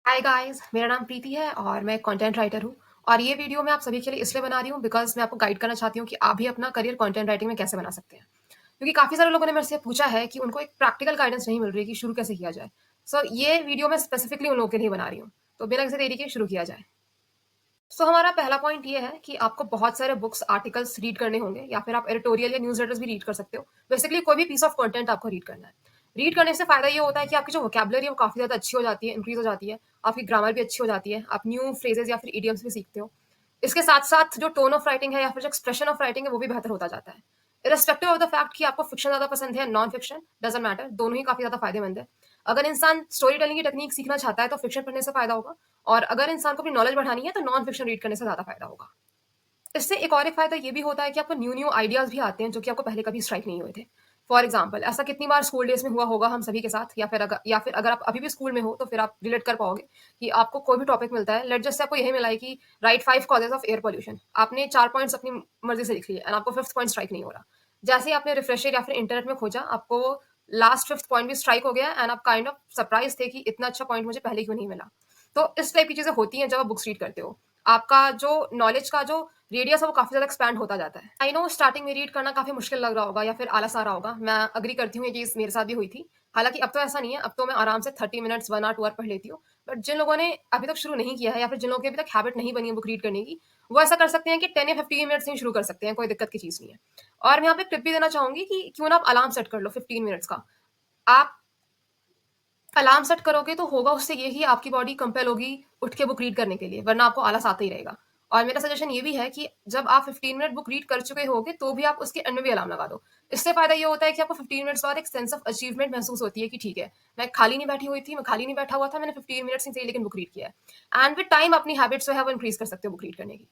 Hi guys, मेरा नाम प्रीति है और मैं कंटेंट राइटर हूँ। और ये वीडियो मैं आप सभी के लिए इसलिए बना रही हूँ बिकॉज़ मैं आपको गाइड करना चाहती हूँ कि आप भी अपना करियर कंटेंट राइटिंग में कैसे बना सकते हैं। क्योंकि काफ़ी सारे लोगों ने मेरे से पूछा है कि उनको एक प्रैक्टिकल गाइडेंस नहीं मिल रही है कि शुरू कैसे किया जाए। सो ये वीडियो मैं स्पेसिफिकली उन लोगों के लिए बना रही हूँ। तो बिना किसी देरी के शुरू किया जाए। हमारा पहला पॉइंट ये है कि आपको बहुत सारे बुक्स, आर्टिकल्स रीड करने होंगे या फिर आप एडिटोरियल या न्यूज़लेटर्स भी रीड कर सकते हो। बेसिकली कोई भी पीस ऑफ कंटेंट आपको रीड करना है। रीड करने से फ़ायदा ये होता है कि आपकी जो वोकैब्युलरी है वो काफ़ी ज़्यादा अच्छी हो जाती है, इंक्रीज़ हो जाती है। आपकी ग्रामर भी अच्छी हो जाती है। आप न्यू फ्रेजेज़ या फिर इडियम्स भी सीखते हो। इसके साथ-साथ जो टोन ऑफ राइटिंग है या फिर जो एक्सप्रेशन ऑफ राइटिंग है वो भी बेहतर होता जाता है। इर्रेस्पेक्टिव ऑफ द फैक्ट कि आपको फिक्शन ज़्यादा पसंद है, नॉन फिक्शन, डज़न्ट मैटर, दोनों ही काफ़ी ज़्यादा फ़ायदेमंद है। अगर इंसान स्टोरी टेलिंग की टेक्नीक सीखना चाहता है तो फिक्शन पढ़ने से फ़ायदा होगा। और अगर इंसान को अपनी नॉलेज बढ़ानी है तो नॉन फिक्शन रीड करने से ज़्यादा फ़ायदा होगा। इससे एक और एक फ़ायदा ये भी होता है कि आपको न्यू-न्यू आइडियाज़ भी आते हैं जो कि आपको पहले कभी स्ट्राइक नहीं हुए थे। फॉर एग्ज़ाम्पल ऐसा कितनी बार स्कूल डेज़ में हुआ होगा हम सभी के साथ या फिर अगर आप अभी भी स्कूल में हो तो फिर आप रिलेट कर पाओगे कि आपको कोई भी टॉपिक मिलता है, लेट्स जस्ट से आपको यही मिला है कि right 5 causes of air pollution. आपने 4 पॉइंट्स अपनी मर्ज़ी से लिख लिए एंड आपको 5th पॉइंट स्ट्राइक नहीं हो रहा। जैसे ही आपने रिफ्रेशर या फिर इंटरनेट में खोजा, आपको वो लास्ट 5th पॉइंट भी स्ट्राइक हो गया एंड आप काइंड ऑफ सरप्राइज़ थे कि इतना अच्छा पॉइंट मुझे पहले क्यों नहीं मिला। तो इस टाइप की चीज़ें होती हैं जब आप बुक्स रीड करते हो। आपका जो नॉलेज का जो रेडियस है वो काफ़ी ज़्यादा एक्सपैंड होता जाता है। आई नो स्टार्टिंग में रीड करना काफ़ी मुश्किल लग रहा होगा या फिर आलस आ रहा होगा। मैं एग्री करती हूँ, ये चीज़ मेरे साथ भी हुई थी। हालाँकि अब तो ऐसा नहीं है, अब तो मैं आराम से 30 मिनट्स, 1 आवर, 2 आवर पढ़ लेती हूँ। बट जिन लोगों ने अभी तक शुरू नहीं किया है या फिर जिन लोगों की अभी तक हैबिट नहीं बनी है बुक रीड करने की, वो ऐसा कर सकते हैं कि 10 या 15 मिनट्स से ही शुरू कर सकते हैं, कोई दिक्कत की चीज़ नहीं है। और मैं यहाँ पे टिप भी देना चाहूँगी कि क्यों ना आप अलार्म सेट कर लो 15 मिनट्स का। आप अलार्म सेट करोगे तो होगा उससे ये कि आपकी बॉडी कंपेल होगी उठ के बुक रीड करने के लिए, वरना आपको आलस आता ही रहेगा। और मेरा सजेशन ये भी है कि जब आप 15 मिनट बुक रीड कर चुके होगे तो भी आप उसके एंड में भी अलार्म लगा दो। इससे फ़ायदा ये होता है कि आपको 15 मिनट्स बाद एक सेंस ऑफ अचीवमेंट महसूस होती है कि ठीक है, मैं खाली नहीं बैठी हुई थी, मैं खाली नहीं बैठा हुआ था, मैंने 15 मिनट्स ही सही लेकिन बुक रीड किया है। एंड विद टाइम अपनी हैबिट्स जो है वो इंक्रीज़ कर सकते हो बुक रीड करने की।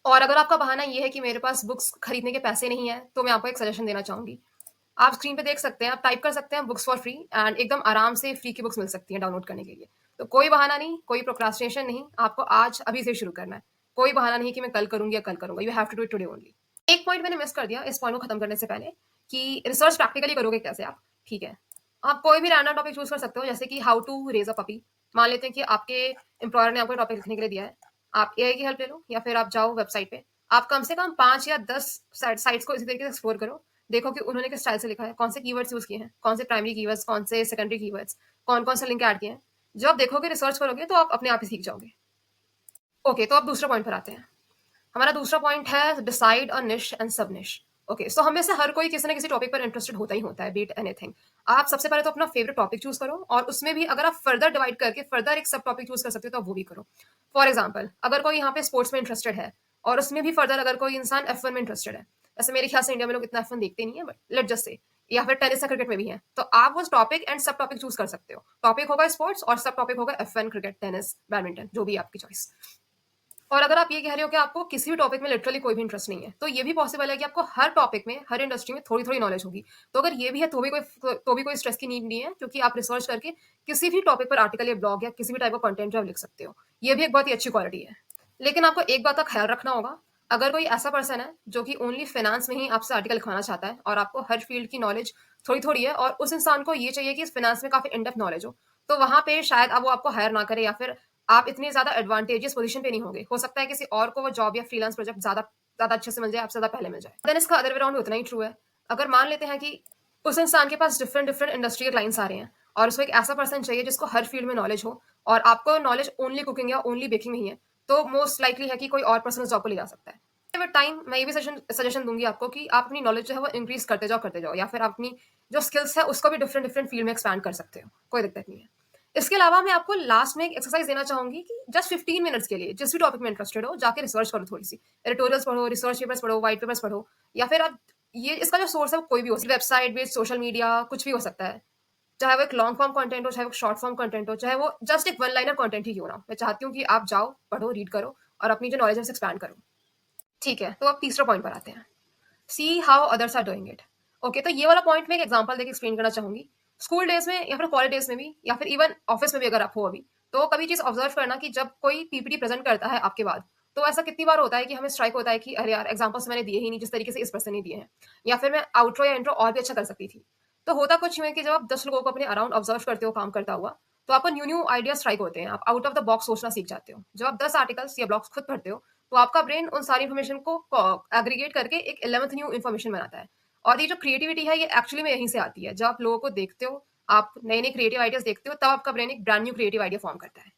और अगर आपका बहाना ये है कि मेरे पास बुक्स खरीदने के पैसे नहीं है, तो मैं आपको एक सजेशन देना चाहूँगी। आप स्क्रीन पे देख सकते हैं, आप टाइप कर सकते हैं बुक्स फॉर फ्री एंड एकदम आराम से फ्री की बुक्स मिल सकती हैं डाउनलोड करने के लिए। तो कोई बहाना नहीं, कोई प्रोक्रास्टिनेशन नहीं, आपको आज अभी से शुरू करना है। कोई बहाना नहीं कि मैं कल करूँगी या कल करूँगा, you have to do it today only. एक पॉइंट मैंने मिस कर दिया इस पॉइंट को खत्म करने से पहले कि रिसर्च प्रैक्टिकली करोगे कैसे आप, ठीक है। आप कोई भी रैंडम टॉपिक चूज़ कर सकते हो जैसे कि how to raise a puppy. मान लेते हैं कि आपके एम्प्लॉयर ने आपको टॉपिक लिखने के लिए दिया है। आप एआई की हेल्प ले लो या फिर आप जाओ वेबसाइट पे। आप कम से कम 5 या 10 साइट्स को इसी तरीके से एक्सप्लोर करो। देखो कि उन्होंने किस स्टाइल से लिखा है, कौन से कीवर्ड्स यूज़ किए हैं, कौन से प्राइमरी कीवर्ड्स, कौन से सेकेंडरी कीवर्ड्स, कौन-कौन से लिंक ऐड किए हैं। जब आप देखोगे, रिसर्च करोगे तो आप अपने आप ही सीख जाओगे। ओके, तो अब दूसरे पॉइंट पर आते हैं। हमारा दूसरा पॉइंट है डिसाइड अ निश एंड सब निश। ओके, सो हम में से हर कोई किसी ना किसी टॉपिक पर इंटरेस्टेड होता ही होता है, बीट एनीथिंग। आप सबसे पहले तो अपना फेवरेट टॉपिक चूज करो और उसमें भी अगर आप फर्दर डिवाइड करके फर्दर एक सब टॉपिक चूज कर सकते हो तो आप वो भी करो। फॉर एग्जाम्पल, अगर कोई यहाँ पे स्पोर्ट्स में इंटरेस्टेड है और उसमें भी फर्दर अगर कोई इंसान F1 में इंटरेस्टेड है, वैसे मेरे ख्याल से इंडिया में लोग इतना F1 देखते नहीं है, बट लेट जस्ट से, या फिर टेनिस या क्रिकेट में भी है, तो आप वो टॉपिक एंड सब टॉपिक चूज कर सकते हो। टॉपिक होगा स्पोर्ट्स और सब टॉपिक होगा F1, क्रिकेट, टेनिस, बैडमिंटन, जो भी आपकी चॉइस। और अगर आप ये कह रहे हो कि आपको किसी भी टॉपिक में लिटरली कोई भी इंटरेस्ट नहीं है, तो ये भी पॉसिबल है कि आपको हर टॉपिक में, हर इंडस्ट्री में थोड़ी-थोड़ी नॉलेज होगी। तो अगर ये भी है तो भी कोई स्ट्रेस की नीड नहीं है, क्योंकि आप रिसर्च करके किसी भी टॉपिक पर आर्टिकल या ब्लॉग या किसी भी टाइप का कंटेंट जो आप लिख सकते हो। ये भी एक बहुत ही अच्छी क्वालिटी है। लेकिन आपको एक बात का ख्याल रखना होगा, अगर कोई ऐसा पर्सन है जो कि ओनली फाइनेंस में ही आपसे आर्टिकल लिखवाना चाहता है और आपको हर फील्ड की नॉलेज थोड़ी-थोड़ी है और उस इंसान को ये चाहिए कि इस फाइनेंस में काफ़ी इन डेप्थ नॉलेज हो, तो वहाँ पे शायद अब वो आपको हायर ना करे या फिर आप इतनी ज़्यादा एडवांटेजेस पोज़ीशन पे नहीं होंगे। हो सकता है किसी और को वो जॉब या फ्रीलांस प्रोजेक्ट ज़्यादा ज़्यादा अच्छे से मिल जाए, आपसे ज़्यादा पहले मिल जाए। देन इसका अदर वे राउंड उतना ही ट्रू है। अगर मान लेते हैं कि उस इंसान के पास डिफरेंट डिफरेंट इंडस्ट्री के क्लाइंट्स आ रहे हैं और उसको एक ऐसा पर्सन चाहिए जिसको हर फील्ड में नॉलेज हो और आपको नॉलेज ओनली कुकिंग या ओनली बेकिंग में ही है, तो मोस्ट लाइकली है कि कोई और पर्सन उस जॉब को ले जा सकता है। विद टाइम मैं ये भी सजेशन दूँगी आपको कि आप अपनी नॉलेज जो है वो इंक्रीज़ करते जाओ या फिर आप अपनी जो स्किल्स है उसको भी डिफरेंट डिफरेंट फील्ड में एक्सपैंड कर सकते हो। कोई दिक्कत नहीं है। इसके अलावा मैं आपको लास्ट में एक एक्सरसाइज देना चाहूँगी कि जस्ट 15 मिनट्स के लिए जिस भी टॉपिक में इंटरेस्टेड हो, जाके रिसर्च करो थोड़ी-सी। एडिटोरियल्स पढ़ो, रिसर्च पेपर्स पढ़ो, व्हाइट पेपर्स पढ़ो या फिर आप ये इसका जो सोर्स है वो कोई भी हो सकता है। वेबसाइट बेस्ड सोशल मीडिया कुछ भी हो सकता है। चाहे वो एक लॉन्ग फॉर्म कंटेंट हो, चाहे वो शॉर्ट फॉर्म कंटेंट हो, चाहे वो जस्ट एक वन लाइनर कंटेंट ही क्यों ना हो। मैं चाहती हूँ कि आप जाओ, पढ़ो, रीड करो और अपनी जो नॉलेज है उसे एक्सपैंड करो। ठीक है, तो अब तीसरा पॉइंट पर आते हैं। See how others are doing it. Okay, तो ये वाला पॉइंट मैं एक एग्जांपल देके एक्सप्लेन करना चाहूंगी। स्कूल डेज में या फिर कॉलेज डेज में भी या फिर इवन ऑफिस में भी अगर आप हो अभी, तो कभी चीज ऑब्जर्व करना कि जब कोई पीपीटी प्रेजेंट करता है आपके बाद, तो ऐसा कितनी बार होता है कि हमें स्ट्राइक होता है कि अरे यार एग्जाम्पल्स मैंने दिए ही नहीं जिस तरीके से इस पर्सन ने दिए हैं, या फिर मैं आउटरो या इंट्रो और भी अच्छा कर सकती थी। तो होता कुछ यूं है कि जब आप 10 लोगों को अपने अराउंड ऑब्जर्व करते हो काम करता हुआ, तो आपको न्यू-न्यू आइडियाज़ स्ट्राइक होते हैं, आप आउट ऑफ द बॉक्स सोचना सीख जाते हो। जब आप 10 आर्टिकल्स या ब्लॉग्स खुद पढ़ते हो, तो आपका ब्रेन उन सारी इन्फॉर्मेशन को एग्रीगेट करके एक 11th न्यू इन्फॉर्मेशन बनाता है। और ये जो क्रिएटिविटी है, ये एक्चुअली में यहीं से आती है। जब आप लोगों को देखते हो, आप नए-नए क्रिएटिव आइडियाज़ देखते हो, तब आपका ब्रेन एक brand new creative idea form करता है।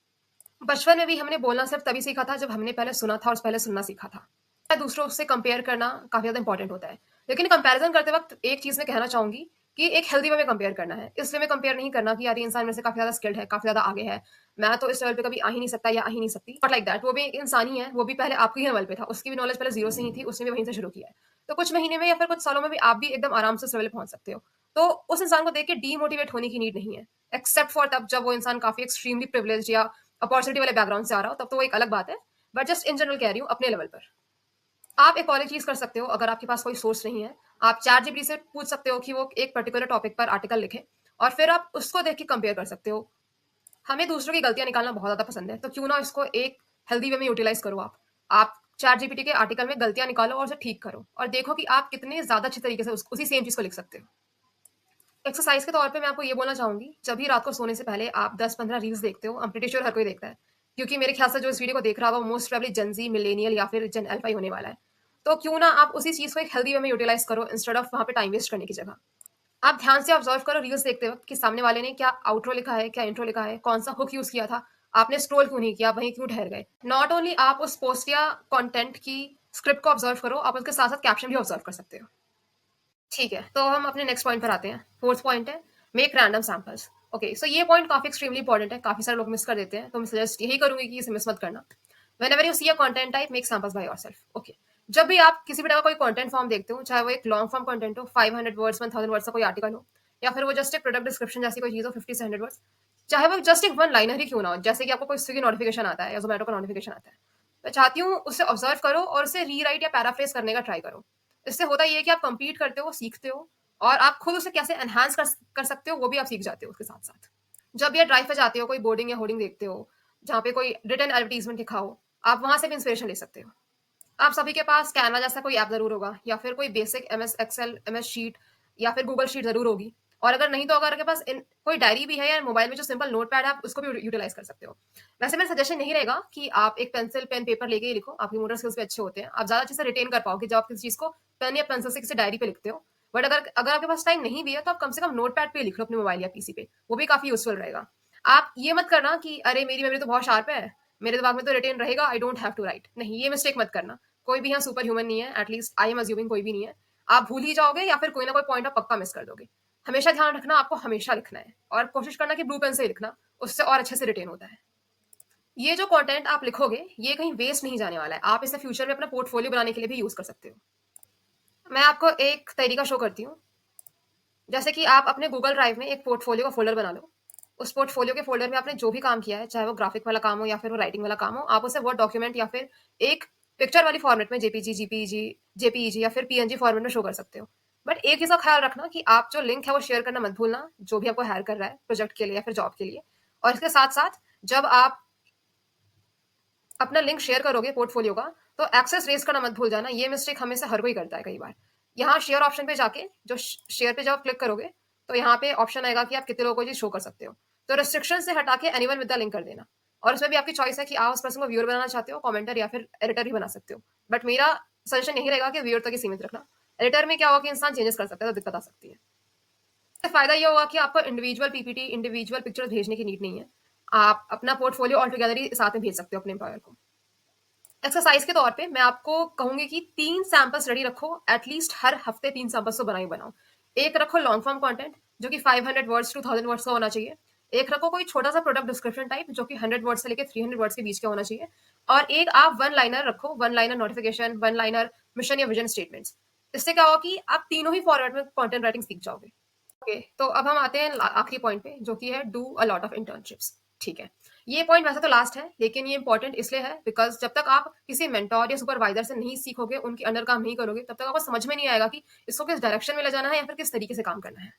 बचपन में भी हमने बोलना सिर्फ तभी सीखा था, जब हमने पहले सुना था और पहले सुनना सीखा था। दूसरों से कंपेयर करना काफ़ी ज़्यादा इंपॉर्टेंट होता है। लेकिन कंपैरिज़न करते वक़्त एक चीज़ मैं कहना चाहूँगी कि एक हेल्दी वे में कंपेयर करना है। इस वे में कंपेयर नहीं करना कि यार ये इंसान मेरे से काफ़ी ज़्यादा स्किल्ड है, काफ़ी ज़्यादा आगे है। मैं तो इस लेवल पे कभी आ ही नहीं सकता या आ ही नहीं सकती। नॉट लाइक दैट, वो भी एक इंसान ही है, वो भी पहले आपके ही लेवल पे था। उसकी भी नॉलेज पहले ज़ीरो से ही थी, उसने भी वहीं से शुरू किया है। तो कुछ महीने में या फिर कुछ सालों में भी आप भी एकदम आराम से उस लेवल पे पहुँच सकते हो। तो उस इंसान को देख के डीमोटिवेट होने की नीड नहीं है। एक्सेप्ट फॉर तब जब वो इंसान काफ़ी एक्सट्रीमली प्रिविलेज्ड या अपॉर्च्युनिटी वाले बैकग्राउंड से आ रहा हो, तब तो वो एक अलग बात है। बट जस्ट इन जनरल कह रही हूँ अपने लेवल पर। आप एक और एक चीज़ कर सकते हो, अगर आपके पास कोई सोर्स नहीं है, आप चैटजीपीटी से पूछ सकते हो कि वो एक पर्टिकुलर टॉपिक पर आर्टिकल लिखे और फिर आप उसको देख के कंपेयर कर सकते हो। हमें दूसरों की गलतियाँ निकालना बहुत ज़्यादा पसंद है, तो क्यों ना इसको एक हेल्दी वे में यूटिलाइज़ करो आप। आप चैटजीपीटी के आर्टिकल में गलतियाँ निकालो और उसे ठीक करो और देखो कि आप कितने ज़्यादा अच्छे तरीके से उस उसी सेम चीज़ को लिख सकते हो। एक्सरसाइज़ के तौर पे मैं आपको ये बोलना चाहूँगी, जब भी रात को सोने से पहले आप 10-15 रील्स देखते हो, आई एम प्रिटी श्योर हर कोई देखता है। क्योंकि मेरे ख्याल से जो इस वीडियो को देख रहा होगा, वो मोस्ट प्रोबेबली जेन ज़ी, मिलेनियल या फिर जेन अल्फा ही होने वाला है। तो क्यों ना आप उसी चीज़ को एक हेल्दी वे में यूटिलाइज़ करो इंस्टेड ऑफ वहाँ पे टाइम वेस्ट करने की जगह। आप ध्यान से ऑब्जर्व करो रील्स देखते वक़्त कि सामने वाले ने क्या आउट्रो लिखा है, क्या इंट्रो लिखा है, कौन-सा हुक यूज़ किया था, आपने स्क्रॉल क्यों नहीं किया, वहीं क्यों ठहर गए। नॉट ओनली आप उस पोस्ट या कंटेंट की स्क्रिप्ट को ऑब्जर्व करो, आप उसके साथ-साथ कैप्शन भी ऑब्जर्व कर सकते हो। ठीक है, तो हम अपने नेक्स्ट पॉइंट पर आते हैं। 4th पॉइंट है, मेक रैंडम सैंपल्स। ओके, सो ये पॉइंट काफ़ी एक्सट्रीमली इंपॉर्टेंट है, काफ़ी सारे लोग मिस कर देते हैं, तो मैं सजेस्ट यही करूँगी कि इसे मिस मत करना। Whenever you see a content type, make samples by yourself. Okay, जब भी आप किसी भी तरह का कोई कंटेंट फॉर्म देखते हो, चाहे वो एक लॉन्ग फॉर्म कंटेंट हो, 500 वर्ड्स, 1000 वर्ड्स का कोई आर्टिकल हो, या फिर वो जस्ट एक प्रोडक्ट डिस्क्रिप्शन जैसी कोई चीज़ हो 50 से 100 वर्ड्स, चाहे वो जस्ट एक वन लाइनर ही क्यों ना हो, जैसे कि आपको कोई स्विगी नोटिफिकेशन आता है या ज़ोमैटो का नोटिफिकेशन आता है। मैं चाहती हूँ उसे ऑब्जर्व करो और उसे रीराइट या पैराफ्रेज करने का ट्राई करो। इससे होता ये है कि आप कंप्लीट करते हो, सीखते हो और आप खुद उसे कैसे एनहांस कर सकते हो, वो भी आप सीख जाते हो उसके साथ-साथ। जब भी आप ड्राइव पे जाते हो, कोई बोर्डिंग या होर्डिंग देखते हो, जहाँ पे कोई रिटन एडवर्टाइज़मेंट लिखा हो, आप वहाँ से भी इंस्पिरेशन ले सकते हो। आप सभी के पास कैनवा जैसा कोई ऐप ज़रूर होगा या फिर कोई basic MS Excel, MS sheet या फिर गूगल शीट ज़रूर होगी। और अगर नहीं तो अगर आपके पास इन कोई डायरी भी है या मोबाइल में जो सिंपल नोटपैड है, आप उसको भी यूटिलाइज़ कर सकते हो। वैसे मेरा सजेशन नहीं रहेगा कि आप एक पेंसिल, पेन, पेपर लेके ही लिखो, आपकी मोटर स्किल्स भी अच्छे होते हैं। आप ज़्यादा अच्छे से रिटेन कर पाओगे जब आप किसी चीज़ को पेन या पेंसिल से किसी डायरी पे लिखते हो। बट अगर अगर आपके पास टाइम नहीं भी है, तो आप कम से कम नोटपैड पे लिख लो अपने मोबाइल या पीसी पे, वो भी काफ़ी यूज़फुल रहेगा। आप ये मत करना कि अरे! मेरी मेमोरी तो बहुत शार्प है, मेरे दिमाग में तो रिटेन रहेगा, I don't have to write. नहीं, ये मिस्टेक मत करना। कोई भी यहाँ सुपर ह्यूमन नहीं है, एटलीस्ट आई एम अज्यूमिंग कोई भी नहीं है। आप भूल ही जाओगे या फिर कोई ना कोई पॉइंट आप पक्का मिस कर दोगे। हमेशा ध्यान रखना, आपको हमेशा लिखना है और कोशिश करना कि ब्लू पेन से ही लिखना, उससे और अच्छे से रिटेन होता है। ये जो कंटेंट आप लिखोगे, ये कहीं वेस्ट नहीं जाने वाला है। आप इसे फ्यूचर में अपना पोर्टफोलियो बनाने के लिए भी यूज़ कर सकते हो। मैं आपको एक तरीका शो करती हूँ। जैसे कि आप अपने गूगल ड्राइव में एक पोर्टफोलियो का फ़ोल्डर बना लो। उस पोर्टफोलियो के फ़ोल्डर में आपने जो भी काम किया है, चाहे वो ग्राफ़िक वाला काम हो या फिर वो राइटिंग वाला काम हो, आप उसे वर्ड डॉक्यूमेंट या फिर एक पिक्चर वाली फ़ॉर्मेट में जेपीईजी या फिर पीएनजी फ़ॉर्मेट में शो कर सकते हो। बट एक चीज़ का ख़्याल रखना कि आप जो लिंक है वो शेयर करना मत भूलना, जो भी आपको हायर कर रहा है प्रोजेक्ट के लिए या फिर जॉब के लिए। और इसके साथ-साथ जब आप अपना लिंक शेयर करोगे पोर्टफोलियो का, तो एक्सेस रेज़ करना मत भूल जाना। ये मिस्टेक हमें से हर कोई करता है कई बार। यहाँ शेयर ऑप्शन पे जाके जो शेयर पे जब आप क्लिक करोगे, तो यहाँ पे ऑप्शन आएगा कि आप कितने लोगों को ये शो कर सकते हो। तो रिस्ट्रिक्शन से हटा के एनीवन विद द लिंक कर देना। और उसमें भी आपकी चॉइस है कि आप उस पर्सन को व्यूअर बनाना चाहते हो, कमेंटर या फिर एडिटर भी बना सकते हो। बट मेरा सजेशन यही रहेगा कि व्यूअर तक ही सीमित रखना। एडिटर में क्या होगा कि इंसान चेंजेस कर सकता है, तो दिक्कत आ सकती है। इससे फ़ायदा ये होगा कि आपको इंडिविजुअल पीपीटी, इंडिविजुअल पिक्चर्स भेजने की नीड नहीं है। आप अपना पोर्टफोलियो ऑल टुगेदर ही साथ में भेज सकते हो अपने एम्प्लॉयर को। एक्सरसाइज के तौर पे मैं आपको कहूंगी कि 3 सैंपल्स रेडी रखो, एटलीस्ट हर हफ्ते 3 सैंपल्स तो बनाओ ही बनाओ। एक रखो लॉन्ग फॉर्म कंटेंट जो कि 500 वर्ड्स टू 1000 वर्ड्स का होना चाहिए। एक रखो कोई छोटा सा प्रोडक्ट डिस्क्रिप्शन टाइप जो कि 100 वर्ड्स से लेकर 300 वर्ड्स के बीच का होना चाहिए। और एक आप वन लाइनर रखो, one liner notification, one liner mission या विजन स्टेटमेंट्स। इससे क्या होगा कि आप तीनों ही फॉर्मेट में कंटेंट राइटिंग सीख जाओगे। ओके, तो अब हम आते हैं आखिरी पॉइंट पे जो कि है do a lot of internships. ठीक है, ये पॉइंट वैसे तो लास्ट है, लेकिन ये इंपॉर्टेंट इसलिए है बिकॉज जब तक आप किसी मेंटोर या सुपरवाइजर से नहीं सीखोगे, उनके अंडर काम नहीं करोगे, तब तक आपको समझ में नहीं आएगा कि इसको किस डायरेक्शन में ले जाना है या फिर किस तरीके से काम करना है।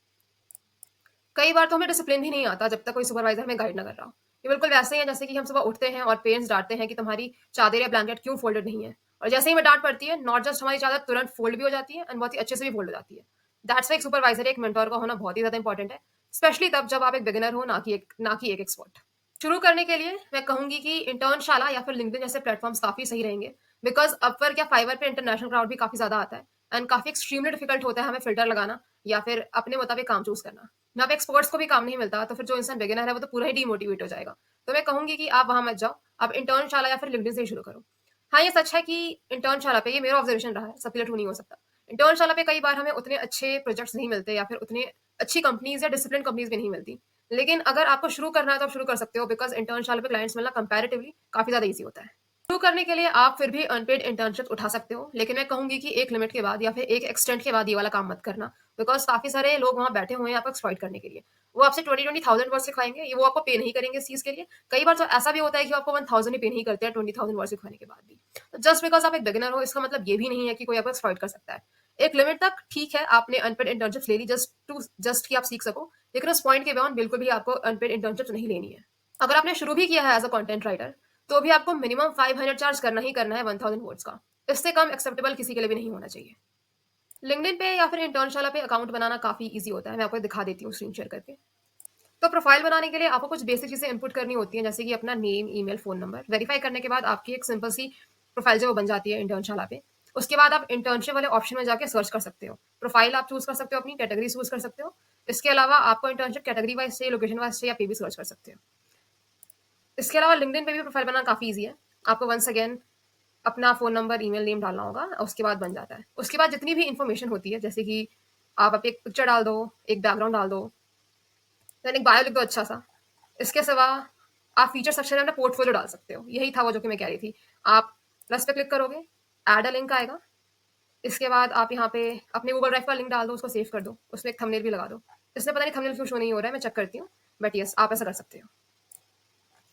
कई बार तो हमें डिसिप्लिन भी नहीं आता जब तक कोई सुपरवाइजर हमें गाइड ना कर रहा हो। ये बिल्कुल वैसे ही है जैसे कि हम सुबह उठते हैं और पेरेंट्स डांटते हैं कि तुम्हारी चादर या ब्लैंकेट क्यों फोल्डेड नहीं है, और जैसे ही हमें डांट पड़ती है, नॉट जस्ट हमारी चादर तुरंत फोल्ड भी हो जाती है एंड बहुत ही अच्छे से भी फोल्ड हो जाती है। दैट्स वाई एक सुपरवाइजर, एक मेंटोर का होना बहुत ही ज्यादा इंपॉर्टेंट है। स्पेशली तब जब आप एक बिगिनर हो, ना कि एक एक्सपर्ट। शुरू करने के लिए मैं कहूंगी कि इंटर्नशाला या फिर लिंक्डइन जैसे प्लेटफॉर्म्स काफी सही रहेंगे, बिकॉज अपवर्क या फाइवर पे इंटरनेशनल क्राउड भी काफी ज्यादा आता है, एंड काफी एक्सट्रीमली डिफिकल्ट होता है हमें फिल्टर लगाना या फिर अपने मुताबिक काम चूज करना। यहाँ पे एक्सपर्ट्स को भी काम नहीं मिलता, तो फिर जो इंसान बिगिनर है वो तो पूरा ही डीमोटिवेट हो जाएगा। तो मैं कहूंगी कि आप वहां मत जाओ, आप इंटर्नशाला या फिर लिंक्डइन से ही शुरू करो। हाँ, ये सच है कि इंटर्नशाला पे, ये मेरा ऑब्जर्वेशन रहा है, सबके लिए ट्रू नहीं हो सकता। इंटर्नशाला पे कई बार हमें उतने अच्छे प्रोजेक्ट्स नहीं मिलते या फिर उतने अच्छी कंपनीज या डिसिप्लिन कंपनीज भी नहीं मिलती। लेकिन अगर आपको शुरू करना है तो आप शुरू कर सकते हो, बिकॉज इंटर्नशाला पे क्लाइंट्स मिलना कंपैरेटिवली काफी ज्यादा ईजी होता है। शुरू करने के लिए आप फिर भी अनपेड इंटर्नशिप उठा सकते हो, लेकिन मैं कहूंगी कि एक लिमिट के बाद या फिर एक एक्सटेंट के बाद ये वाला काम मत करना, बिकॉज काफी सारे लोग वहां बैठे हुए हैं आपको एक्सप्लॉइट करने के लिए। वो आपसे 20,000 वर्ड सिखाएंगे, ये वो आपको पे नहीं करेंगे इस चीज के लिए। कई बार तो ऐसा भी होता है कि वो आपको 1,000 ही पे नहीं करते हैं 20,000 वर्ड सिखाने के बाद भी। तो जस्ट बिकॉज आप एक बिगिनर हो, इसका मतलब ये भी नहीं है कि कोई आपको एक्सप्लॉइट कर सकता है। एक लिमिट तक ठीक है, आपने अनपेड इंटर्नशिप ले ली जस्ट कि आप सीख सको, लेकिन उस पॉइंट के बियॉन्ड बिल्कुल भी आपको अनपेड इंटर्नशिप नहीं लेनी है। अगर आपने शुरू भी किया है एज अ कंटेंट राइटर, तो भी आपको मिनिमम 500 चार्ज करना ही करना है 1,000 वर्ड्स का। इससे कम एक्सेप्टेबल किसी के लिए भी नहीं होना चाहिए। लिंक्डइन पे या फिर इंटर्नशाला पे अकाउंट बनाना काफी ईजी होता है, मैं आपको दिखा देती हूँ स्क्रीन शेयर करके। तो प्रोफाइल बनाने के लिए आपको कुछ बेसिक चीजें इनपुट करनी होती हैं, जैसे कि अपना name, email, phone number. Verify करने के बाद आपकी एक सिंपल सी प्रोफाइल जो वो बन जाती है इंटर्नशाला पे। उसके बाद आप इंटर्नशिप वाले ऑप्शन में जाके सर्च कर सकते हो, प्रोफाइल आप चूज कर सकते हो, अपनी कैटेगरी चूज कर सकते हो। इसके अलावा आपको इंटर्नशिप कैटेगरी वाइज से, लोकेशन वाइज से, या पे भी सर्च कर सकते हो। इसके अलावा लिंक्डइन पे भी प्रोफाइल बनाना काफी ईजी है। आपको वंस अगेन अपना फ़ोन नंबर, ईमेल नेम डालना होगा, उसके बाद बन जाता है। उसके बाद जितनी भी इन्फॉर्मेशन होती है, जैसे कि आप अपनी एक पिक्चर डाल दो, एक बैकग्राउंड डाल दो, देन एक बायो लिख दो अच्छा-सा। इसके सिवा आप फीचर सेक्शन में अपना पोर्टफोलियो डाल सकते हो। यही था वो जो कि मैं कह रही थी। आप प्लस पे क्लिक करोगे, ऐड अ लिंक आएगा। इसके बाद आप यहाँ पे अपने गूगल ड्राइव का लिंक डाल दो, उसको सेव कर दो, उसमें एक थंबनेल भी लगा दो। इसमें पता नहीं थंबनेल क्यों शो नहीं हो रहा है, मैं चेक करती हूँ। बट येस, आप ऐसा कर सकते हो।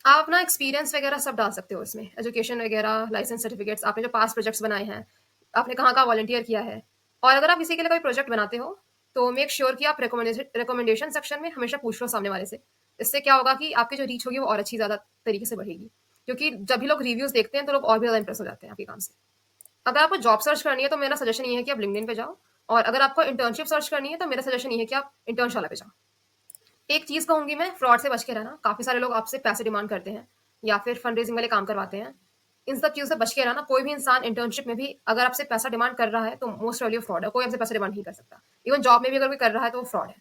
आप अपना एक्सपीरियंस वगैरह सब डाल सकते हो इसमें, एजुकेशन वगैरह, लाइसेंस सर्टिफिकेट्स, आपने जो पास प्रोजेक्ट्स बनाए हैं, आपने कहाँ-कहाँ वॉलंटियर किया है। और अगर आप किसी के लिए कोई प्रोजेक्ट बनाते हो, तो मेक श्योर कि आप रिकमेंडेशन सेक्शन में हमेशा पूछ लो सामने वाले से। इससे क्या होगा कि आपकी जो रीच होगी वो और अच्छी ज़्यादा तरीके से बढ़ेगी। क्योंकि जब भी लोग रिव्यूज़ देखते हैं, तो लोग और भी ज़्यादा इंप्रेस हो जाते हैं आपके काम से। अगर आपको जॉब सर्च करनी है, तो मेरा सजेशन ये है कि आप लिंक्डइन पे जाओ, और अगर आपको इंटर्नशिप सर्च करनी है, तो मेरा सजेशन ये है कि आप इंटर्नशाला पे जाओ। एक चीज़ कहूँगी मैं, फ्रॉड से बच के रहना। काफ़ी सारे लोग आपसे पैसे डिमांड करते हैं या फिर फंड रेज़िंग वाले काम करवाते हैं। इन सब चीज़ों से बच के रहना। कोई भी इंसान इंटर्नशिप में भी अगर आपसे पैसा डिमांड कर रहा है, तो मोस्ट प्रोबेबली वो फ्रॉड है। कोई आपसे पैसा डिमांड नहीं कर सकता। इवन जॉब में भी अगर कोई कर रहा है, तो वो फ्रॉड है।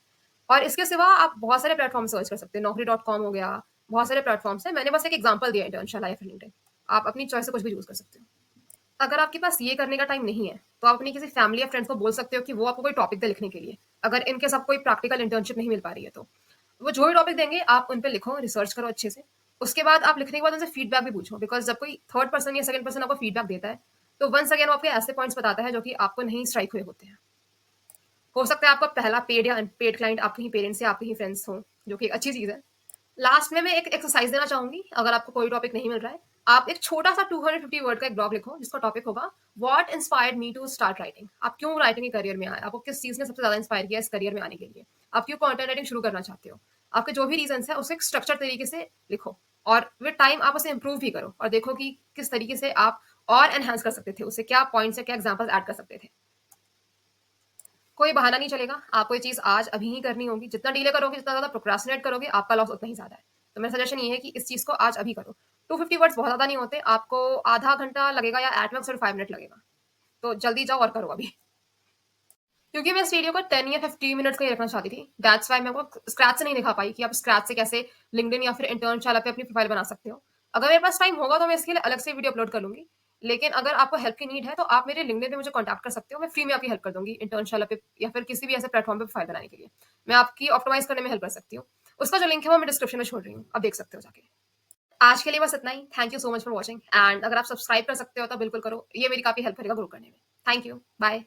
और इसके सिवा आप बहुत सारे प्लेटफ़ॉर्म सर्च कर सकते हैं। naukri.com हो गया, बहुत सारे प्लेटफ़ॉर्म्स हैं। मैंने बस एक एग्ज़ाम्पल दिया है इंटर्नशाला या फिर लिंक्डइन। आप अपनी चॉइस से कुछ भी चूज़ कर सकते हो। अगर आपके पास ये करने का टाइम नहीं है, तो आप अपनी किसी फैमिली या फ्रेंड्स को बोल सकते हो कि वो आपको कोई टॉपिक दे लिखने के लिए। अगर इनकेस आपको कोई प्रैक्टिकल इंटर्नशिप नहीं मिल पा रही है तो। वो जो भी टॉपिक देंगे आप उन पे लिखो, रिसर्च करो अच्छे से। उसके बाद आप लिखने के बाद उनसे फीडबैक भी पूछो, बिकॉज़ जब कोई थर्ड पर्सन या सेकंड पर्सन आपको फीडबैक देता है, तो वंस अगेन वो आपके ऐसे पॉइंट्स बताता है जो कि आपको नहीं स्ट्राइक हुए होते हैं। हो सकता है आपका पहला पेड या अनपेड क्लाइंट आपके ही पेरेंट्स या आपके ही फ्रेंड्स हों, जो कि एक अच्छी चीज़ है। लास्ट में मैं एक एक्सरसाइज देना चाहूंगी, अगर आपको कोई टॉपिक नहीं मिल रहा है, आप एक छोटा सा 250 वर्ड का एक ब्लॉग लिखो, जिसका टॉपिक होगा what inspired me to start writing. आप क्यों राइटिंग के करियर में आए, आपको किस चीज ने सबसे ज्यादा इंस्पायर किया इस करियर में आने के लिए, आप क्यों कंटेंट राइटिंग शुरू करना चाहते हो। आपके जो भी रीजन है उसे एक स्ट्रक्चर तरीके से लिखो, और विद टाइम आप उसे इंप्रूव भी करो, और देखो कि किस तरीके से आप और एनहांस कर सकते थे उसे, क्या पॉइंट्स है, क्या एग्जाम्पल्स ऐड कर सकते थे। कोई बहाना नहीं चलेगा, आपको ये चीज़ आज अभी ही करनी होगी। जितना डिले करोगे, जितना ज़्यादा प्रोक्रास्टिनेट करोगे, आपका लॉस उतना ही ज़्यादा है। तो मेरा सजेशन ये है कि इस चीज़ को आज अभी करो। 250 वर्ड्स बहुत ज़्यादा नहीं होते, आपको आधा घंटा लगेगा या एट मैक्स 45 मिनट लगेगा। तो जल्दी जाओ और करो अभी। क्योंकि मैं इस वीडियो को 10 या 15 मिनट्स का ही रखना चाहती थी। दैट्स व्हाई मैं आपको स्क्रैच से नहीं दिखा पाई कि आप स्क्रैच से कैसे लिंक्डइन या फिर इंटर्नशाला पे अपनी प्रोफाइल बना सकते हो। अगर मेरे पास टाइम होगा तो मैं इसके लिए अलग से वीडियो अपलोड कर लूंगी। लेकिन अगर आपको हेल्प की नीड है, तो आप मेरे लिंक्डइन पे मुझे कॉन्टैक्ट कर सकते हो। मैं फ्री में आपकी हेल्प कर दूंगी इंटर्नशाला पे या फिर किसी भी ऐसे प्लेटफॉर्म पे प्रोफाइल बनाने के लिए। मैं आपकी ऑप्टिमाइज करने में हेल्प कर सकती हूँ। उसका जो लिंक है वो मैं डिस्क्रिप्शन में छोड़ रही हूँ, आप देख सकते हो जाके। आज के लिए बस इतना ही। Thank you so much for watching, and अगर आप सब्सक्राइब कर सकते हो तो बिल्कुल करो, ये मेरी काफी हेल्प करेगा ग्रो करने में। Thank you, bye.